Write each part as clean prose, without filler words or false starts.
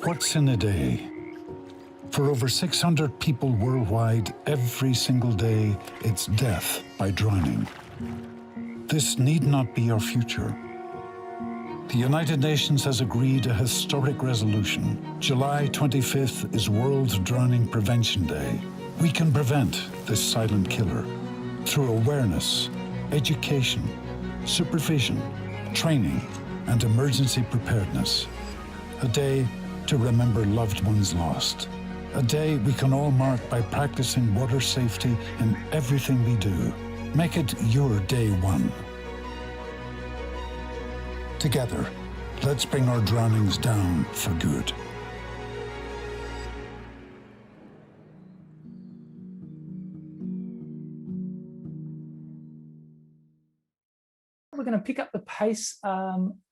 What's in a day? For over 600 people worldwide, every single day, it's death by drowning. This need not be our future. The United Nations has agreed a historic resolution. July 25th is World Drowning Prevention Day. We can prevent this silent killer through awareness, education, supervision, training, and emergency preparedness. A day to remember loved ones lost. A day we can all mark by practicing water safety in everything we do. Make it your day one. Together, let's bring our drownings down for good. We're going to pick up the pace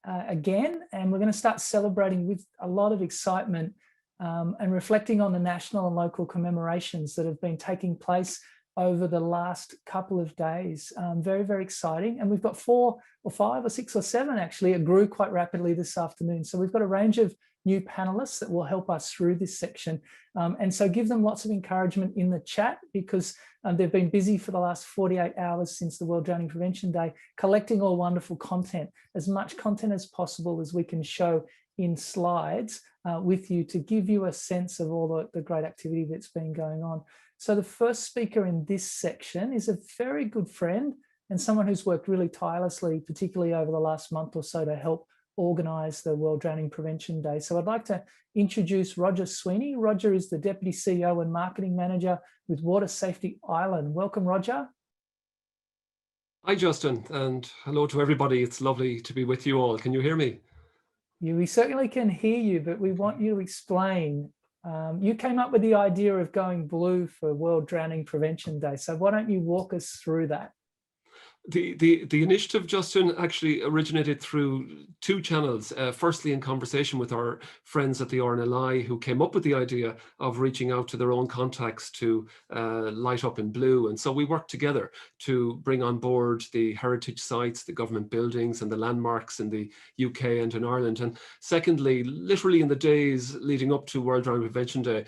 again, and we're going to start celebrating with a lot of excitement and reflecting on the national and local commemorations that have been taking place over the last couple of days. Very, very exciting. And we've got 4 or 5 or 6 or 7 actually. It grew quite rapidly this afternoon. So we've got a range of new panelists that will help us through this section. And so give them lots of encouragement in the chat, because they've been busy for the last 48 hours since the World Drowning Prevention Day, collecting all wonderful content, as much content as possible as we can show in slides with you, to give you a sense of all the great activity that's been going on. So the first speaker in this section is a very good friend and someone who's worked really tirelessly, particularly over the last month or so, to help organise the World Drowning Prevention Day. So I'd like to introduce Roger Sweeney. Roger is the Deputy CEO and Marketing Manager with Water Safety Ireland. Welcome, Roger. Hi, Justin, and hello to everybody. It's lovely to be with you all. Can you hear me? We certainly can hear you, but we want you to explain. You came up with the idea of going blue for World Drowning Prevention Day. So why don't you walk us through that? The initiative, Justin, actually originated through 2 channels. Firstly, in conversation with our friends at the RNLI, who came up with the idea of reaching out to their own contacts to light up in blue. And so we worked together to bring on board the heritage sites, the government buildings and the landmarks in the UK and in Ireland. And secondly, literally in the days leading up to World Drowning Prevention Day,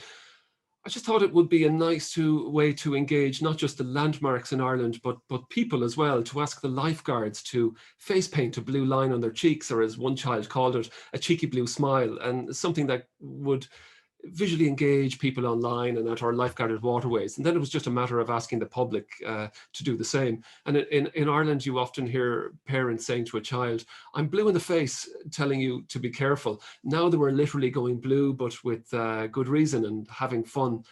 I just thought it would be a nice way to engage not just the landmarks in Ireland, but people as well, to ask the lifeguards to face paint a blue line on their cheeks, or as one child called it, a cheeky blue smile, and something that would visually engage people online and at our lifeguarded waterways. And then it was just a matter of asking the public to do the same. And in Ireland, you often hear parents saying to a child, "I'm blue in the face," telling you to be careful. Now they were literally going blue, but with good reason and having fun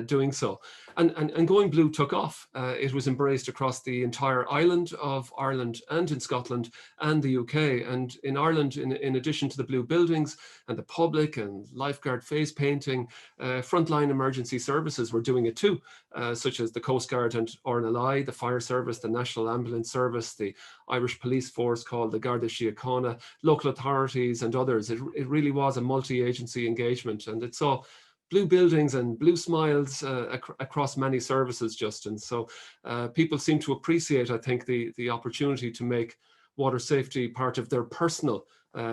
doing so. And going blue took off. It was embraced across the entire island of Ireland and in Scotland and the UK. And in Ireland, in addition to the blue buildings and the public and lifeguard face paint, frontline emergency services were doing it too, such as the Coast Guard and RNLI, the Fire Service, the National Ambulance Service, the Irish Police Force called the Garda Síochána, local authorities and others. It really was a multi-agency engagement, and it saw blue buildings and blue smiles across many services, Justin. So people seem to appreciate, I think, the opportunity to make water safety part of their personal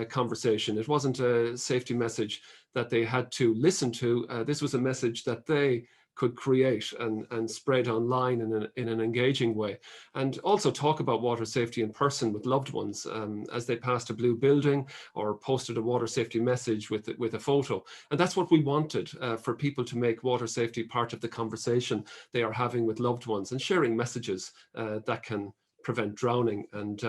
conversation. It wasn't a safety message that they had to listen to. This was a message that they could create and spread online in an engaging way, and also talk about water safety in person with loved ones as they passed a blue building or posted a water safety message with a photo. And that's what we wanted, for people to make water safety part of the conversation they are having with loved ones, and sharing messages that can prevent drowning. And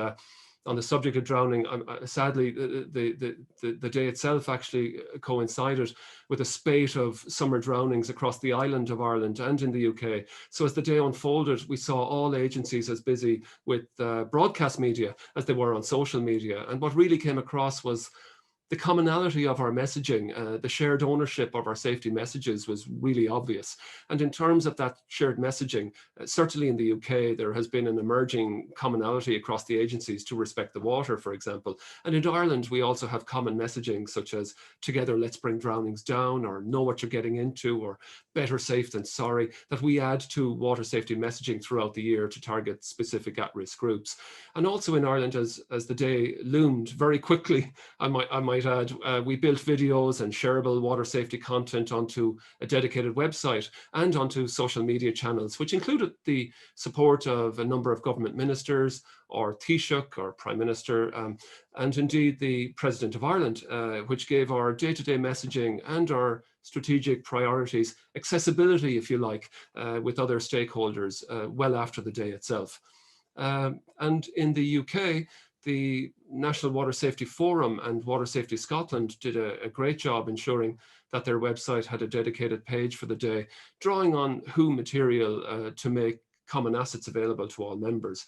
on the subject of drowning, sadly, the day itself actually coincided with a spate of summer drownings across the island of Ireland and in the UK. So as the day unfolded, we saw all agencies as busy with broadcast media as they were on social media. And what really came across was the commonality of our messaging, the shared ownership of our safety messages was really obvious. And in terms of that shared messaging, certainly in the UK, there has been an emerging commonality across the agencies to respect the water, for example. And in Ireland, we also have common messaging such as "Together, let's bring drownings down," or "Know what you're getting into," or "Better safe than sorry," that we add to water safety messaging throughout the year to target specific at-risk groups. And also in Ireland, as the day loomed very quickly, I might might add. We built videos and shareable water safety content onto a dedicated website and onto social media channels, which included the support of a number of government ministers, or Taoiseach, or Prime Minister, and indeed the President of Ireland, which gave our day-to-day messaging and our strategic priorities accessibility, if you like, with other stakeholders well after the day itself. And in the UK, the National Water Safety Forum and Water Safety Scotland did a great job ensuring that their website had a dedicated page for the day, drawing on WHO material to make common assets available to all members.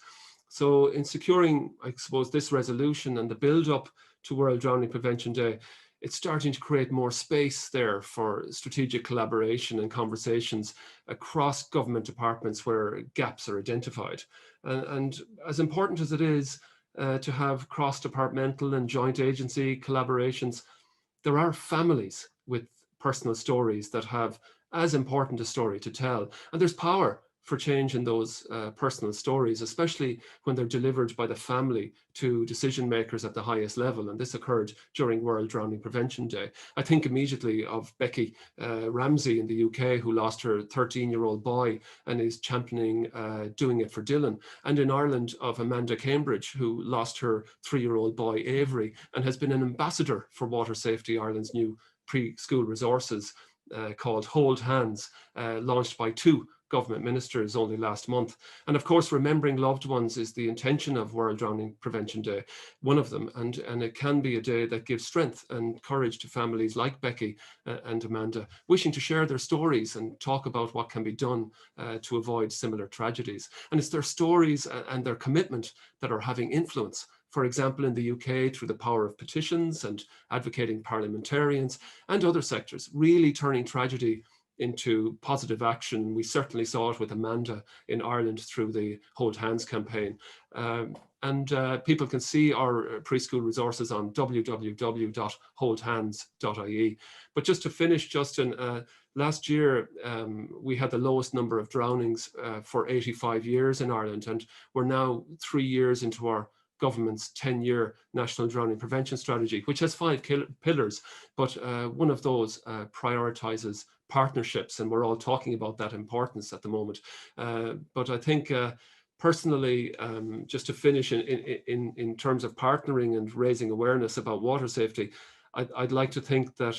So in securing, I suppose, this resolution and the build-up to World Drowning Prevention Day, it's starting to create more space there for strategic collaboration and conversations across government departments where gaps are identified. And as important as it is to have cross-departmental and joint agency collaborations, there are families with personal stories that have as important a story to tell. And there's power for change in those personal stories, especially when they're delivered by the family to decision makers at the highest level. And this occurred during World Drowning Prevention Day. I think immediately of Becky Ramsey in the UK, who lost her 13-year-old boy and is championing doing it for Dylan. And in Ireland of Amanda Cambridge, who lost her 3-year-old boy Avery and has been an ambassador for Water Safety Ireland's new preschool resources called Hold Hands, launched by 2 government ministers only last month. And of course, remembering loved ones is the intention of World Drowning Prevention Day, one of them. And it can be a day that gives strength and courage to families like Becky and Amanda, wishing to share their stories and talk about what can be done to avoid similar tragedies. And it's their stories and their commitment that are having influence. For example, in the UK, through the power of petitions and advocating parliamentarians and other sectors, really turning tragedy into positive action. We certainly saw it with Amanda in Ireland through the Hold Hands campaign. People can see our preschool resources on www.holdhands.ie. But just to finish, Justin, last year we had the lowest number of drownings for 85 years in Ireland, and we're now 3 years into our government's 10-year National Drowning Prevention Strategy, which has 5 pillars, but one of those prioritises partnerships, and we're all talking about that importance at the moment. But I think personally, just to finish in terms of partnering and raising awareness about water safety, I'd like to think that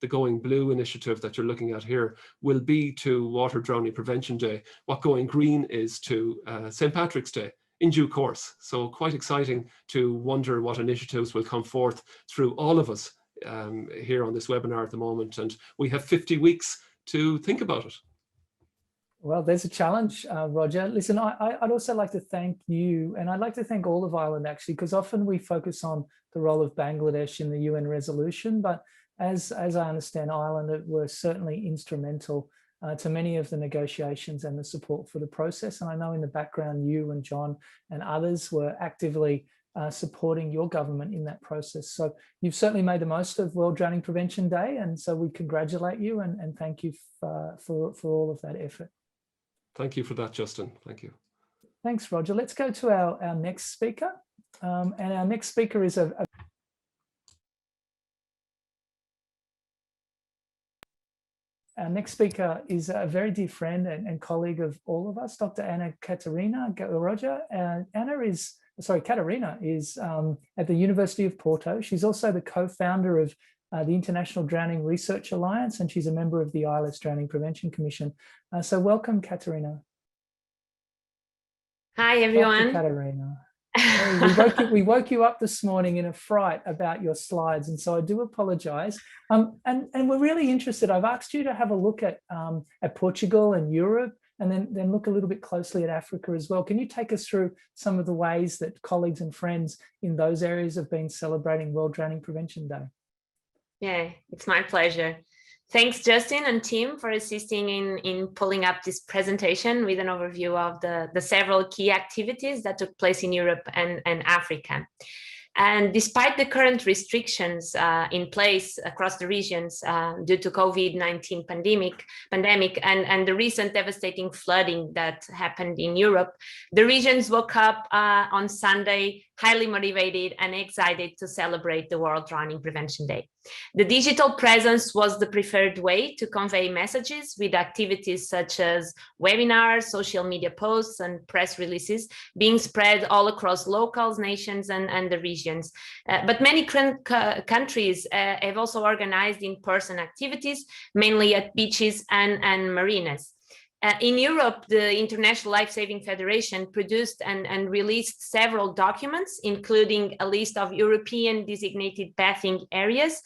the Going Blue initiative that you're looking at here will be to Water Drowning Prevention Day what Going Green is to St. Patrick's Day in due course. So quite exciting to wonder what initiatives will come forth through all of us here on this webinar at the moment. And we have 50 weeks to think about it. Well, there's a challenge, Roger. Listen, I'd also like to thank you, and I'd like to thank all of Ireland, actually, because often we focus on the role of Bangladesh in the UN resolution, but as I understand, Ireland were certainly instrumental to many of the negotiations and the support for the process. And I know in the background, you and John and others were actively supporting your government in that process. So you've certainly made the most of World Drowning Prevention Day. And so we congratulate you and thank you for all of that effort. Thank you for that, Justin. Thank you. Thanks, Roger. Let's go to our next speaker. And our next speaker is Our next speaker is a very dear friend and colleague of all of us, Dr. Katarina. Katarina is at the University of Porto. She's also the co-founder of the International Drowning Research Alliance, and she's a member of the ILS Drowning Prevention Commission. So welcome, Katarina. Hi, everyone. Dr. Katarina. We woke you up this morning in a fright about your slides, and so I do apologize. And we're really interested. I've asked you to have a look at Portugal and Europe, and then look a little bit closely at Africa as well. Can you take us through some of the ways that colleagues and friends in those areas have been celebrating World Drowning Prevention Day? Yeah, it's my pleasure. Thanks, Justin and team, for assisting in pulling up this presentation with an overview of the several key activities that took place in Europe and Africa. And despite the current restrictions in place across the regions due to COVID-19 pandemic and the recent devastating flooding that happened in Europe, the regions woke up on Sunday highly motivated and excited to celebrate the World Drowning Prevention Day. The digital presence was the preferred way to convey messages, with activities such as webinars, social media posts, and press releases being spread all across locals, nations, and the regions. But many countries have also organized in-person activities, mainly at beaches and marinas. In Europe, the International Life-Saving Federation produced and released several documents, including a list of European designated bathing areas,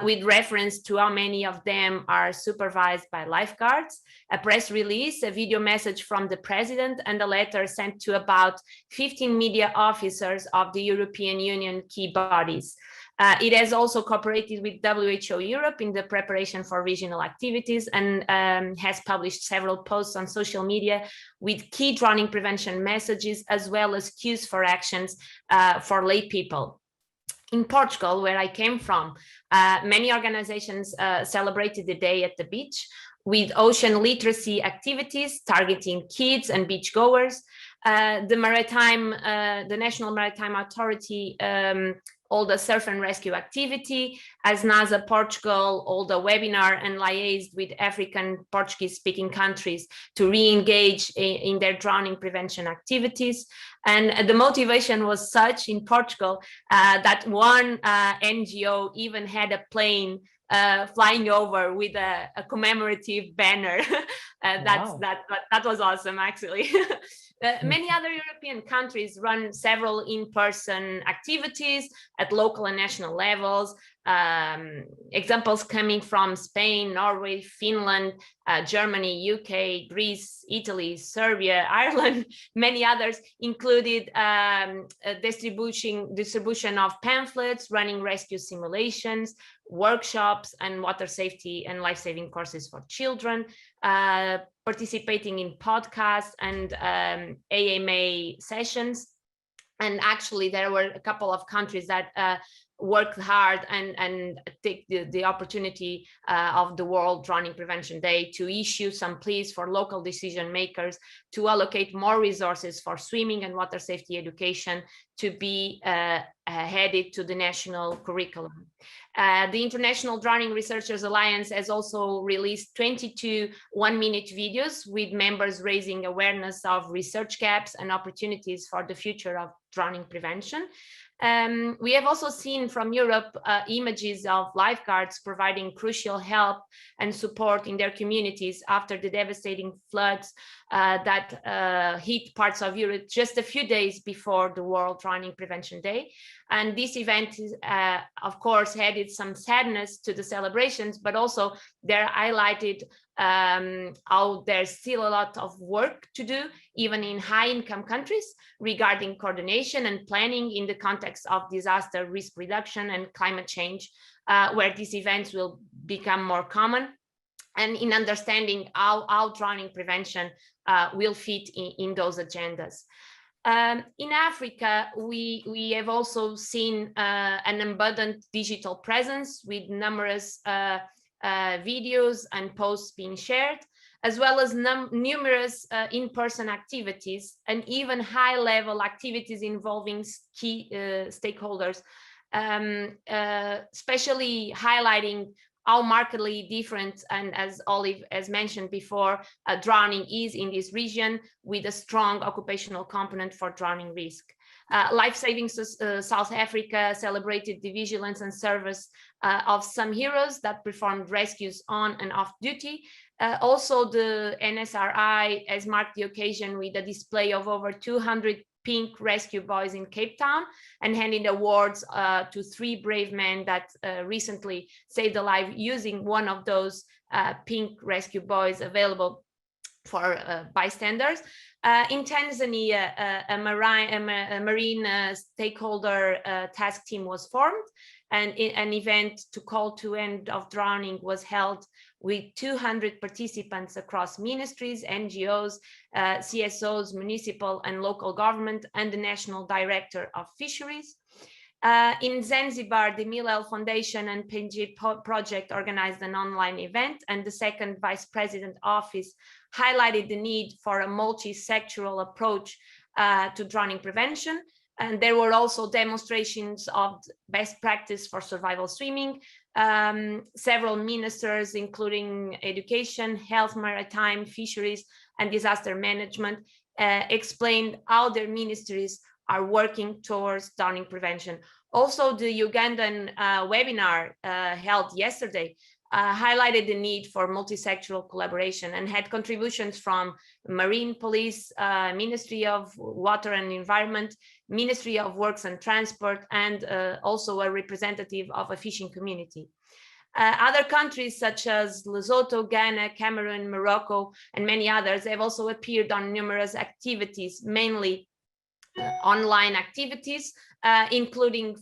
with reference to how many of them are supervised by lifeguards, a press release, a video message from the president, and a letter sent to about 15 media officers of the European Union key bodies. It has also cooperated with WHO Europe in the preparation for regional activities, and has published several posts on social media with key drowning prevention messages, as well as cues for actions for lay people. In Portugal, where I came from, many organizations celebrated the day at the beach with ocean literacy activities targeting kids and beachgoers. The National Maritime Authority held a surf and rescue activity, as NASA Portugal held a webinar and liaised with African Portuguese-speaking countries to re-engage in their drowning prevention activities. And the motivation was such in Portugal that one NGO even had a plane flying over with a commemorative banner. Wow. That was awesome, actually. Many other European countries run several in-person activities at local and national levels. Examples coming from Spain, Norway, Finland, Germany, UK, Greece, Italy, Serbia, Ireland. Many others included distribution of pamphlets, running rescue simulations, workshops, and water safety and life-saving courses for children, participating in podcasts and AMA sessions. And actually, there were a couple of countries that worked hard and take the opportunity of the World Drowning Prevention Day to issue some pleas for local decision makers to allocate more resources for swimming and water safety education to be added to the national curriculum. The International Drowning Researchers Alliance has also released 22 one-minute videos with members raising awareness of research gaps and opportunities for the future of drowning prevention. We have also seen from Europe images of lifeguards providing crucial help and support in their communities after the devastating floods that hit parts of Europe just a few days before the World Drowning Prevention Day. And this event, of course, added some sadness to the celebrations, but also they're highlighted how there's still a lot of work to do, even in high-income countries, regarding coordination and planning in the context of disaster risk reduction and climate change, where these events will become more common, and in understanding how drowning prevention will fit in those agendas. In Africa, we have also seen an abundant digital presence with numerous videos and posts being shared, as well as numerous in-person activities and even high-level activities involving key stakeholders, especially highlighting how markedly different, and as Olive has mentioned before, drowning is in this region, with a strong occupational component for drowning risk. Life-Saving South Africa celebrated the vigilance and service of some heroes that performed rescues on and off duty. Also, the NSRI has marked the occasion with a display of over 200 pink rescue boys in Cape Town, and handing awards to 3 brave men that recently saved a life using one of those pink rescue boys available for bystanders. In Tanzania, a marine stakeholder task team was formed, and an event to call to end of drowning was held with 200 participants across ministries, NGOs, CSOs, municipal and local government, and the National Director of Fisheries. In Zanzibar, the Milel Foundation and PNG Project organized an online event, and the second Vice President Office highlighted the need for a multi-sectoral approach to drowning prevention. And there were also demonstrations of best practice for survival swimming. Several ministers, including education, health, maritime, fisheries, and disaster management, explained how their ministries are working towards drowning prevention. Also, the Ugandan webinar held yesterday highlighted the need for multi-sectoral collaboration and had contributions from Marine Police, Ministry of Water and Environment, Ministry of Works and Transport, and also a representative of a fishing community. Other countries such as Lesotho, Ghana, Cameroon, Morocco, and many others have also appeared on numerous activities, mainly online activities, including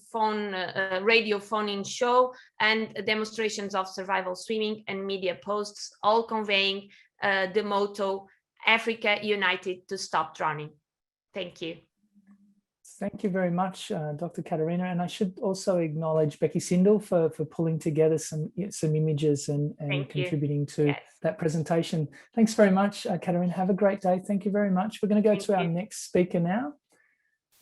radio phone-in show and demonstrations of survival swimming and media posts, all conveying the motto, Africa United to Stop Drowning. Thank you. Thank you very much, Dr. Katarina. And I should also acknowledge Becky Sindel for pulling together some images and contributing to that presentation. Thanks very much, Katarina. Have a great day. Thank you very much. We're going to go to our next speaker now.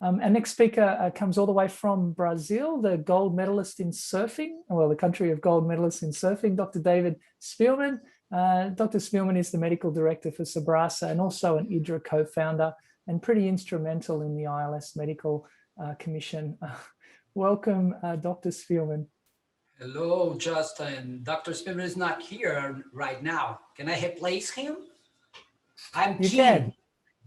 Our next speaker comes all the way from Brazil, the gold medalist in surfing, well, the country of gold medalists in surfing, Dr. David Szpilman. Dr. Szpilman is the medical director for Sabrasa and also an IDRA co-founder and pretty instrumental in the ILS Medical Commission. Welcome, Dr. Szpilman. Hello, Justin. Dr. Szpilman is not here right now. Can I replace him? I'm keen.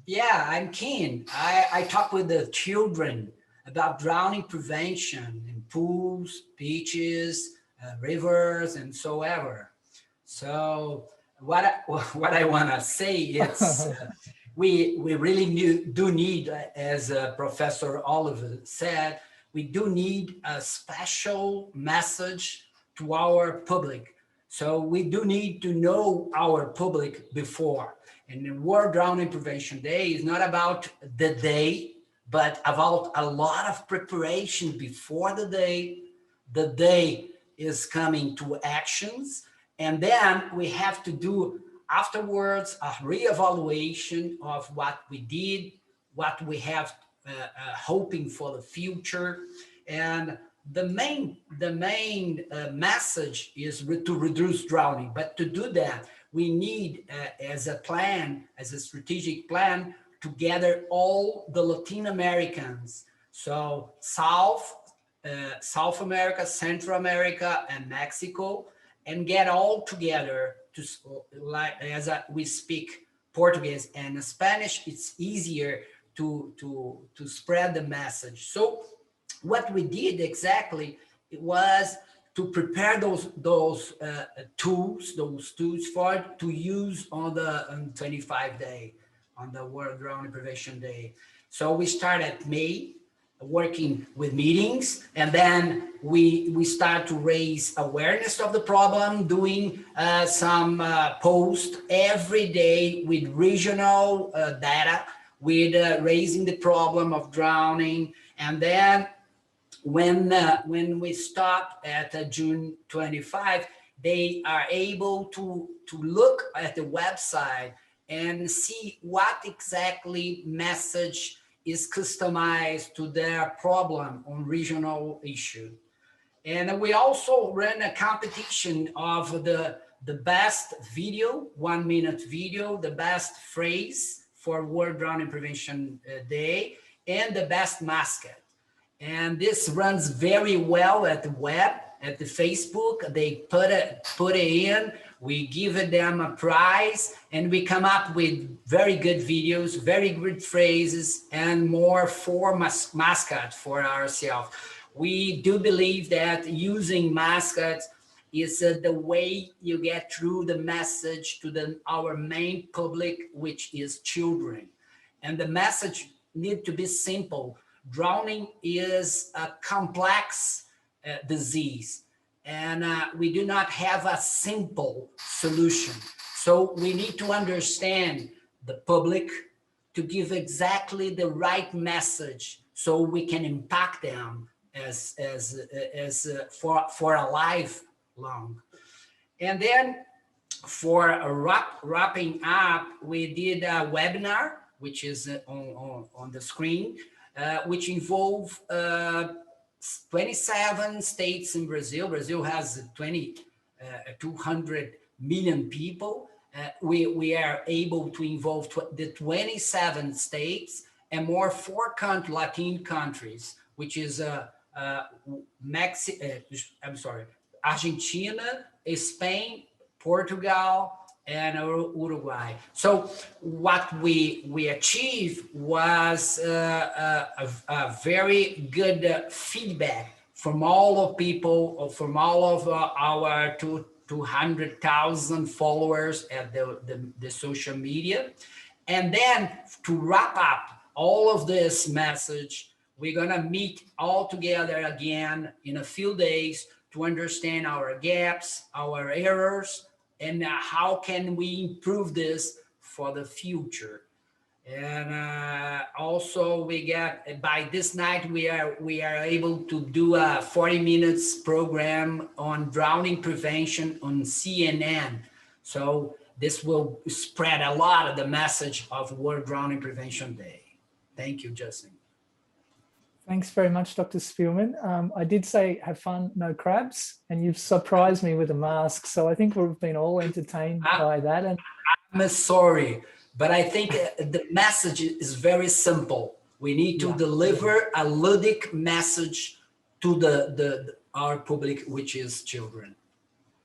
Yeah, I'm keen. I talk with the children about drowning prevention in pools, beaches, rivers, and so ever. So what I want to say is we really do need, as Professor Oliver said, we do need a special message to our public. So we do need to know our public before. And the World Drowning Prevention Day is not about the day, but about a lot of preparation before the day. The day is coming to actions. And then we have to do afterwards a reevaluation of what we did, what we have hoping for the future. And the main message is to reduce drowning. But to do that, we need, as a strategic plan, to gather all the Latin Americans. So South America, Central America, and Mexico, and get all together to, we speak Portuguese and Spanish, it's easier to spread the message. So what we did exactly, it was to prepare those tools for to use on the 25th day, on the World Drowning Prevention Day. So we started May, working with meetings, and then we start to raise awareness of the problem, doing some posts every day with regional data, with raising the problem of drowning. And then when we stop at June 25, they are able to look at the website and see what exactly message is customized to their problem on regional issue. And we also ran a competition of the best video, 1 minute video, the best phrase for World Drowning Prevention Day, and the best mascot. And this runs very well at the web, at the Facebook. They put it in, we give them a prize, and we come up with very good videos, very good phrases, and more for mascot for ourselves. We do believe that using mascots is the way you get through the message to our main public, which is children. And the message need to be simple. Drowning is a complex disease, and we do not have a simple solution. So we need to understand the public to give exactly the right message so we can impact them as for a lifelong. And then for wrapping up, we did a webinar, which is on the screen. which involve 27 states in Brazil. Brazil has 200 million people. We are able to involve the 27 states and more 4 Latin countries, which is Argentina, Spain, Portugal, and Uruguay. So what we achieved was a very good feedback from all of people, from all of our 200,000 followers at the social media. And then to wrap up all of this message, we're gonna meet all together again in a few days to understand our gaps, our errors, and how can we improve this for the future. And also we got, by this night, we are able to do a 40 minutes program on drowning prevention on CNN. So this will spread a lot of the message of World Drowning Prevention Day. Thank you, Justin. Thanks very much, Dr. Szpilman. I did say have fun, no crabs, and you've surprised me with a mask. So I think we've been all entertained by that. And I'm sorry, but I think the message is very simple. We need to deliver a ludic message to our public, which is children.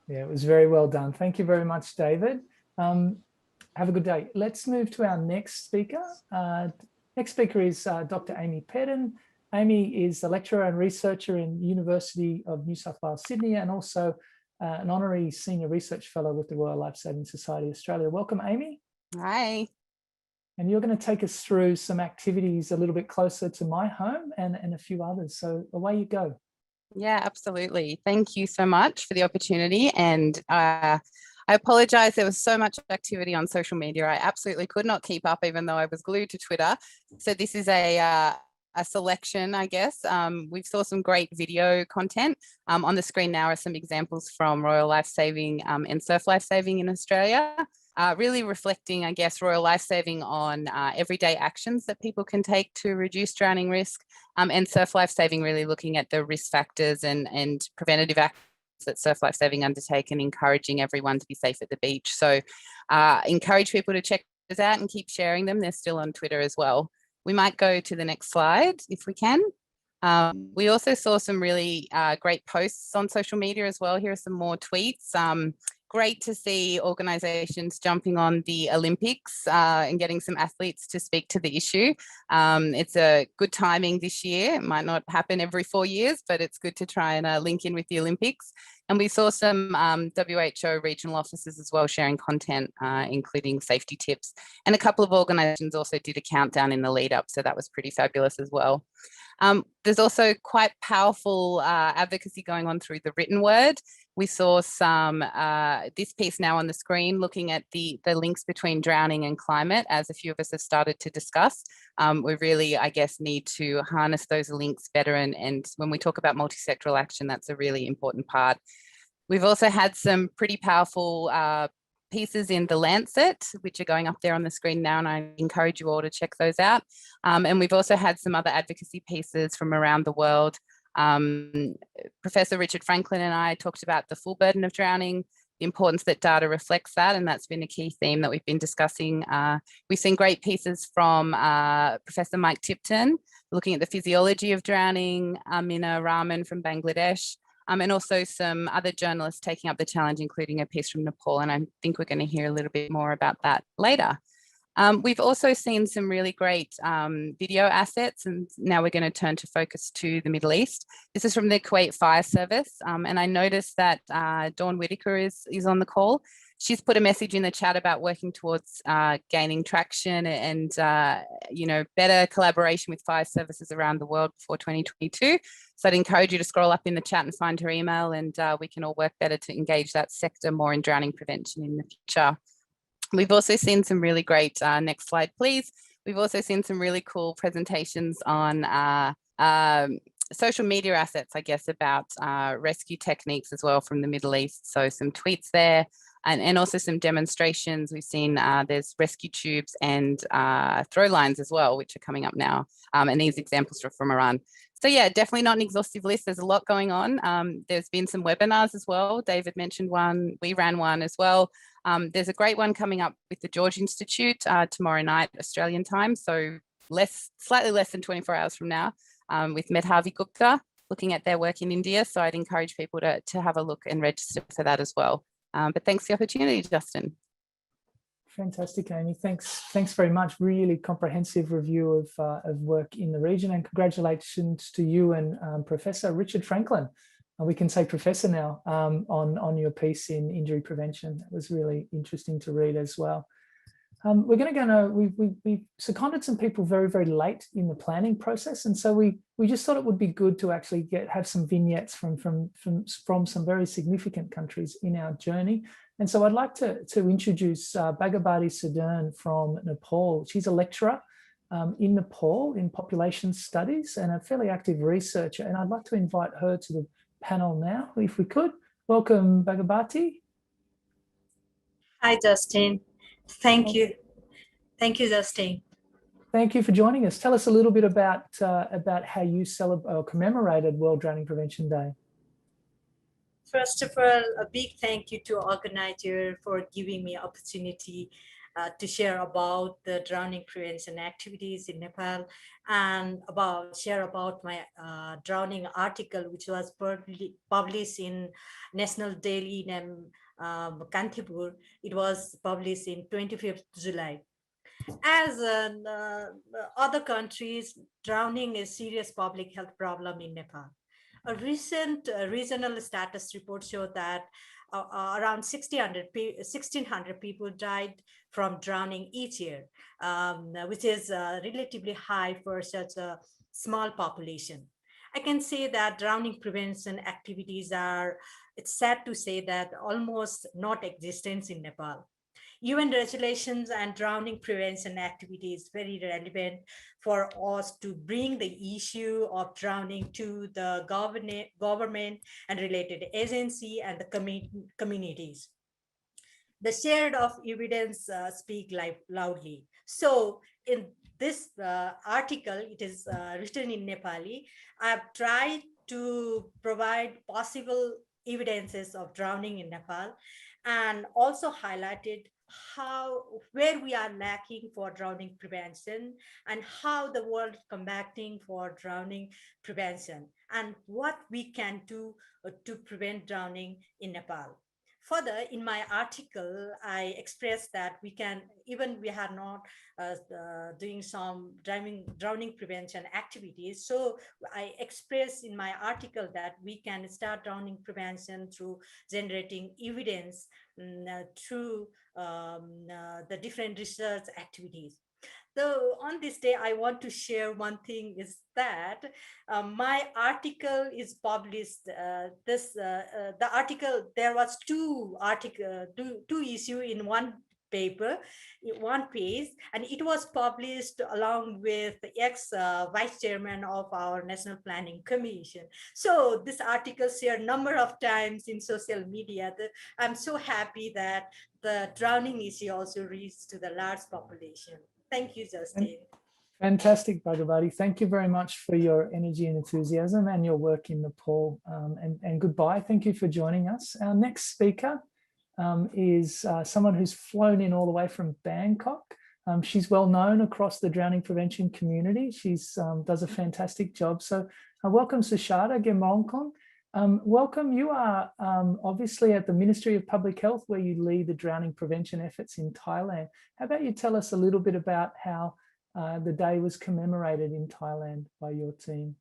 Yeah, it was very well done. Thank you very much, David. Have a good day. Let's move to our next speaker. Next speaker is Dr. Amy Pedden. Amy is a lecturer and researcher in University of New South Wales, Sydney, and also an honorary senior research fellow with the Royal Lifesaving Society Australia. Welcome, Amy. Hi. And you're going to take us through some activities a little bit closer to my home and a few others. So away you go. Yeah, absolutely. Thank you so much for the opportunity. And I apologize, there was so much activity on social media. I absolutely could not keep up, even though I was glued to Twitter. So this is a selection, I guess. We saw some great video content. On the screen now are some examples from Royal Lifesaving and Surf Lifesaving in Australia, really reflecting, I guess, Royal Lifesaving on everyday actions that people can take to reduce drowning risk, and Surf Lifesaving really looking at the risk factors and preventative actions that Surf Lifesaving undertake and encouraging everyone to be safe at the beach. So encourage people to check those out and keep sharing them. They're still on Twitter as well. We might go to the next slide if we can. We also saw some really great posts on social media as well. Here are some more tweets. Great to see organisations jumping on the Olympics and getting some athletes to speak to the issue. It's a good timing this year. It might not happen every 4 years, but it's good to try and link in with the Olympics. And we saw some WHO regional officers as well sharing content, including safety tips. And a couple of organisations also did a countdown in the lead up, so that was pretty fabulous as well. There's also quite powerful advocacy going on through the written word. We saw some, this piece now on the screen, looking at the links between drowning and climate, as a few of us have started to discuss. We really, I guess, need to harness those links better. And when we talk about multi-sectoral action, that's a really important part. We've also had some pretty powerful pieces in The Lancet, which are going up there on the screen now, and I encourage you all to check those out. And we've also had some other advocacy pieces from around the world. Professor Richard Franklin and I talked about the full burden of drowning, the importance that data reflects that, and that's been a key theme that we've been discussing. We've seen great pieces from Professor Mike Tipton, looking at the physiology of drowning, Amina Rahman from Bangladesh, and also some other journalists taking up the challenge, including a piece from Nepal, and I think we're going to hear a little bit more about that later. We've also seen some really great video assets, and now we're going to turn to focus to the Middle East. This is from the Kuwait Fire Service, and I noticed that Dawn Whitaker is on the call. She's put a message in the chat about working towards gaining traction and better collaboration with fire services around the world before 2022. So I'd encourage you to scroll up in the chat and find her email, and we can all work better to engage that sector more in drowning prevention in the future. We've also seen some really great, next slide please. We've also seen some really cool presentations on social media assets, I guess, about rescue techniques as well from the Middle East. So some tweets there. and also some demonstrations. We've seen there's rescue tubes and throw lines as well, which are coming up now. And these examples are from Iran. So yeah, definitely not an exhaustive list. There's a lot going on. There's been some webinars as well. David mentioned one. We ran one as well. There's a great one coming up with the George Institute tomorrow night, Australian time. So slightly less than 24 hours from now, with Medhavi Gupta, looking at their work in India. So I'd encourage people to have a look and register for that as well. But thanks for the opportunity, Justin. Fantastic, Amy. Thanks very much. Really comprehensive review of work in the region, and congratulations to you and Professor Richard Franklin. We can say Professor now on your piece in injury prevention. That was really interesting to read as well. We're going to go. We seconded some people very, very late in the planning process, and so we just thought it would be good to actually have some vignettes from some very significant countries in our journey. And so I'd like to introduce Bhagavad-Gita Sudhan from Nepal. She's a lecturer in Nepal in population studies and a fairly active researcher. And I'd like to invite her to the panel now, if we could. Welcome, Bhagavad-Gita. Hi, Justin. Thank you. Thank you, Justin. Thank you for joining us. Tell us a little bit about how you commemorated World Drowning Prevention Day. First of all, a big thank you to organizer for giving me opportunity to share about the drowning prevention activities in Nepal, and share about my drowning article, which was published in National Daily named Kantipur. It was published in 25th July. As in other countries, drowning is a serious public health problem in Nepal. A recent regional status report showed that around 1,600 people died from drowning each year, which is relatively high for such a small population. I can say that drowning prevention activities it's sad to say that almost not existent in Nepal. UN regulations and drowning prevention activities is very relevant for us to bring the issue of drowning to the government and related agency and the communities. The share of evidence speak loudly. So in this article, it is written in Nepali. I've tried to provide possible evidences of drowning in Nepal, and also highlighted where we are lacking for drowning prevention, and how the world is combating for drowning prevention, and what we can do to prevent drowning in Nepal. Further, in my article, I expressed that we are not doing some drowning prevention activities. So I expressed in my article that we can start drowning prevention through generating evidence through the different research activities. So on this day, I want to share one thing is that my article is published. The article, there was two issue in one paper, one page, and it was published along with the ex-vice chairman of our National Planning Commission. So this article shared a number of times in social media. I'm so happy that the drowning issue also reached to the large population. Thank you, Justin. Fantastic, Bhagavad-Gita. Thank you very much for your energy and enthusiasm and your work in Nepal. And goodbye. Thank you for joining us. Our next speaker is someone who's flown in all the way from Bangkok. She's well known across the drowning prevention community. She's does a fantastic job. So welcome, Sushata Gemongkong. Welcome. You are obviously at the Ministry of Public Health, where you lead the drowning prevention efforts in Thailand. How about you tell us a little bit about how the day was commemorated in Thailand by your team?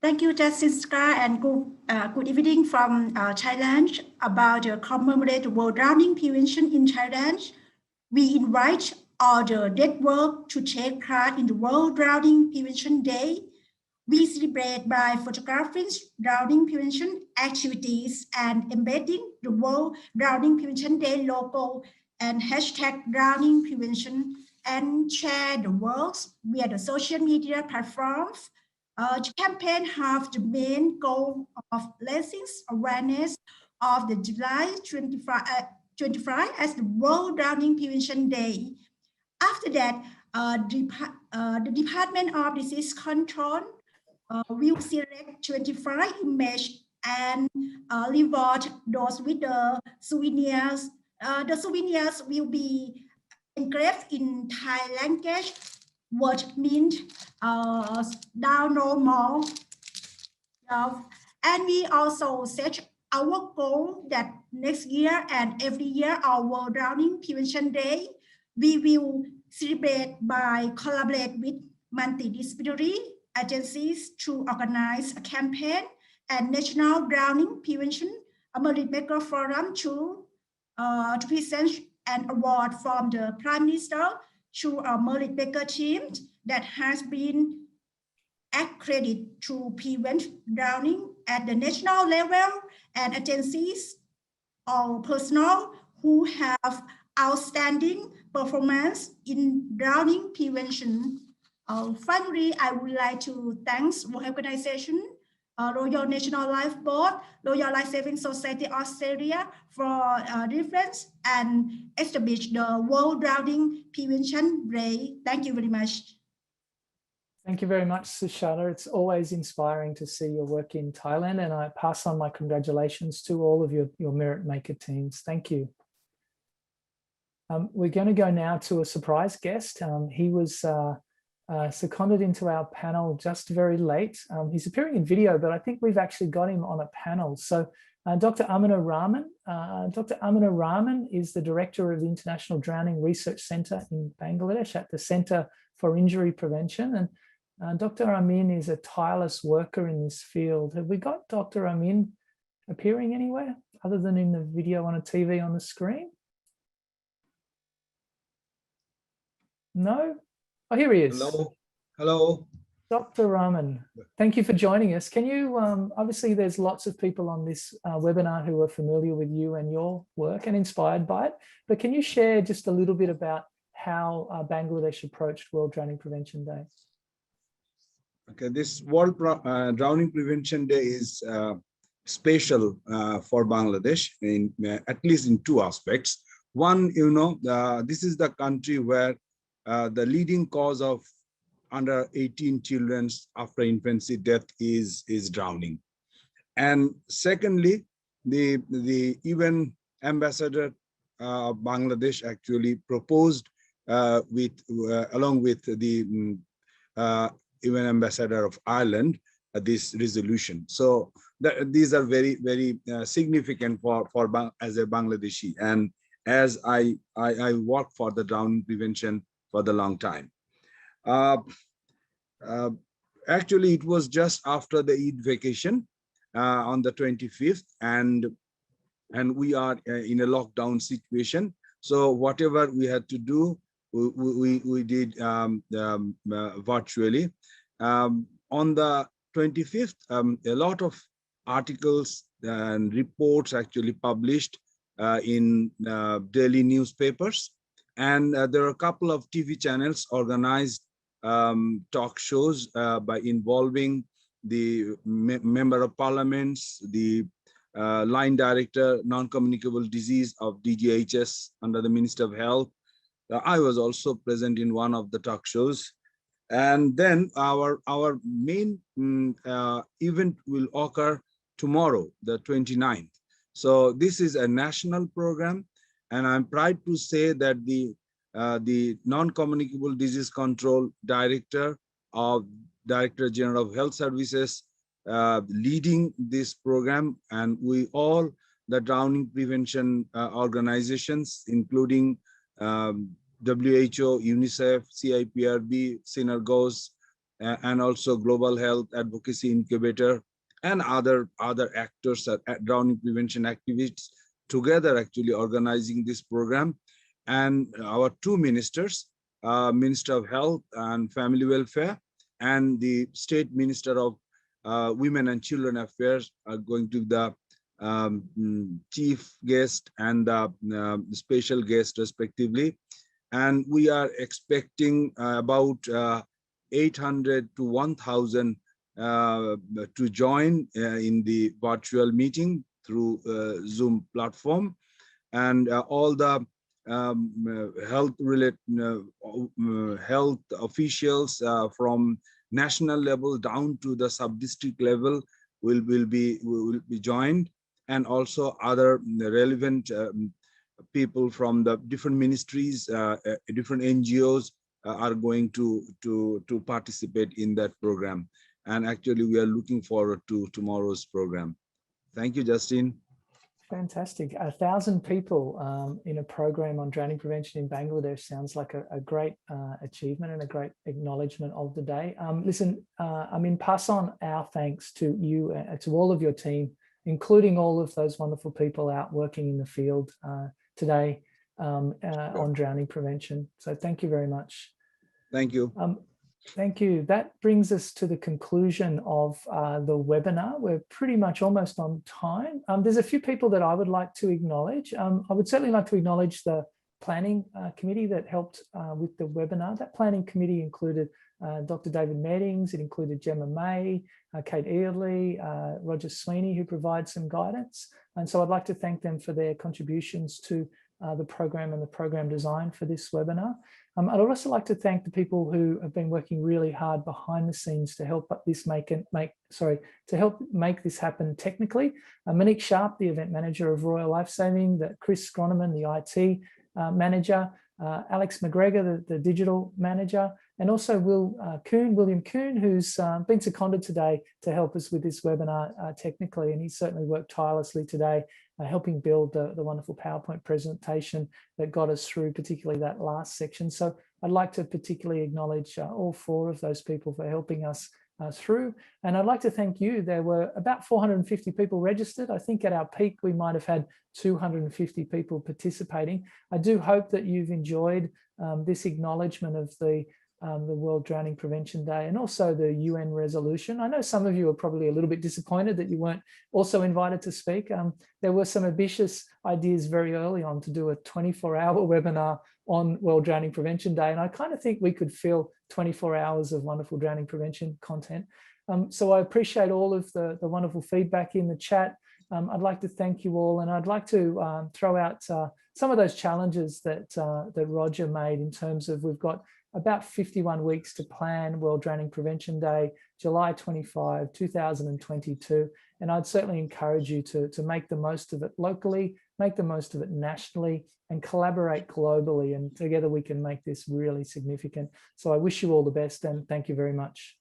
Thank you, Justice Scar, and good evening from Thailand. About the commemorate World Drowning Prevention in Thailand, we invite all the network to take part in the World Drowning Prevention Day. We celebrate by photographing drowning prevention activities and embedding the World Drowning Prevention Day logo and hashtag drowning prevention, and share the works via the social media platforms The campaign has the main goal of raising awareness of the July 25 as the World Drowning Prevention Day. After that, the Department of Disease Control will select 25 images and reward those with the souvenirs. The souvenirs will be engraved in Thai language, which means down no more. And we also set our goal that next year and every year, our World Drowning Prevention Day, we will celebrate by collaborate with multidisciplinary agencies to organize a campaign and National Drowning Prevention Merit Forum to present an award from the Prime Minister to a merit maker team that has been accredited to prevent drowning at the national level, and agencies or personnel who have outstanding performance in drowning prevention. Finally, I would like to thank World Health Organization, Royal National Life Board, Royal Life Saving Society Australia for reference and establish the World Drowning Prevention Day. Thank you very much. Thank you very much, Sushata. It's always inspiring to see your work in Thailand, and I pass on my congratulations to all of your Merit Maker teams. Thank you. We're going to go now to a surprise guest. He was seconded into our panel just very late. He's appearing in video, but I think we've actually got him on a panel. So Dr. Amina Rahman. Dr. Amina Rahman is the director of the International Drowning Research Centre in Bangladesh at the Centre for Injury Prevention. And Dr. Amin is a tireless worker in this field. Have we got Dr. Amin appearing anywhere other than in the video on a TV on the screen? No? Oh, here he is. Hello. Hello. Dr. Rahman, thank you for joining us. Can you, obviously there's lots of people on this webinar who are familiar with you and your work and inspired by it, but can you share just a little bit about how Bangladesh approached World Drowning Prevention Day? Okay, this World Drowning Prevention Day is special for Bangladesh in at least in two aspects. One, this is the country where the leading cause of under 18 children after infancy death is drowning. And secondly, the UN ambassador of Bangladesh actually proposed along with the UN ambassador of Ireland this resolution. So these are very, very significant for as a Bangladeshi, and as I work for the drowning prevention for the long time. Actually, it was just after the Eid vacation on the 25th, and we are in a lockdown situation. So whatever we had to do, we did virtually. On the 25th, a lot of articles and reports actually published in daily newspapers, and there are a couple of TV channels organized talk shows by involving the member of parliaments, the line director, non-communicable disease of DGHS under the Minister of Health. I was also present in one of the talk shows. And then our main event will occur tomorrow, the 29th. So this is a national program, and I'm proud to say that the non-communicable disease control director of Director General of Health Services leading this program, and we all the drowning prevention organizations, including WHO, UNICEF, CIPRB, Synergos, and also Global Health Advocacy Incubator, and other actors at drowning prevention activists together actually organizing this program. And our two ministers, Minister of Health and Family Welfare and the State Minister of Women and Children Affairs are going to be the chief guest and the special guest respectively. And we are expecting about 800 to 1,000 to join in the virtual meeting through Zoom platform, and all the health officials from national level down to the sub-district level will be joined, and also other relevant people from the different ministries, different NGOs are going to participate in that program. And actually, we are looking forward to tomorrow's program. Thank you, Justin. Fantastic. 1,000 people in a program on drowning prevention in Bangladesh sounds like a great achievement and a great acknowledgement of the day. Listen, pass on our thanks to you, to all of your team, including all of those wonderful people out working in the field today on drowning prevention. So thank you very much. Thank you. Thank you. That brings us to the conclusion of the webinar. We're pretty much almost on time. There's a few people that I would like to acknowledge. I would certainly like to acknowledge the planning committee that helped with the webinar. That planning committee included Dr. David Meddings, it included Gemma May, Kate Eardley, Roger Sweeney, who provide some guidance. And so I'd like to thank them for their contributions to the program and the program design for this webinar. I'd also like to thank the people who have been working really hard behind the scenes to help this make this happen technically. Monique Sharp, the event manager of Royal Lifesaving, Chris Groneman, the IT manager, Alex McGregor, the digital manager, and also William Kuhn, who's been seconded today to help us with this webinar technically, and he certainly worked tirelessly today, helping build the wonderful PowerPoint presentation that got us through, particularly that last section. So I'd like to particularly acknowledge all 4 of those people for helping us through. And I'd like to thank you. There were about 450 people registered. I think at our peak, we might have had 250 people participating. I do hope that you've enjoyed this acknowledgement of the World Drowning Prevention Day and also the UN resolution. I know some of you are probably a little bit disappointed that you weren't also invited to speak. There were some ambitious ideas very early on to do a 24-hour webinar on World Drowning Prevention Day, and I kind of think we could fill 24 hours of wonderful drowning prevention content. So I appreciate all of the wonderful feedback in the chat. I'd like to thank you all, and I'd like to throw out some of those challenges that Roger made in terms of we've got about 51 weeks to plan World Drowning Prevention Day, July 25, 2022. And I'd certainly encourage you to make the most of it locally, make the most of it nationally, and collaborate globally. And together we can make this really significant. So I wish you all the best and thank you very much.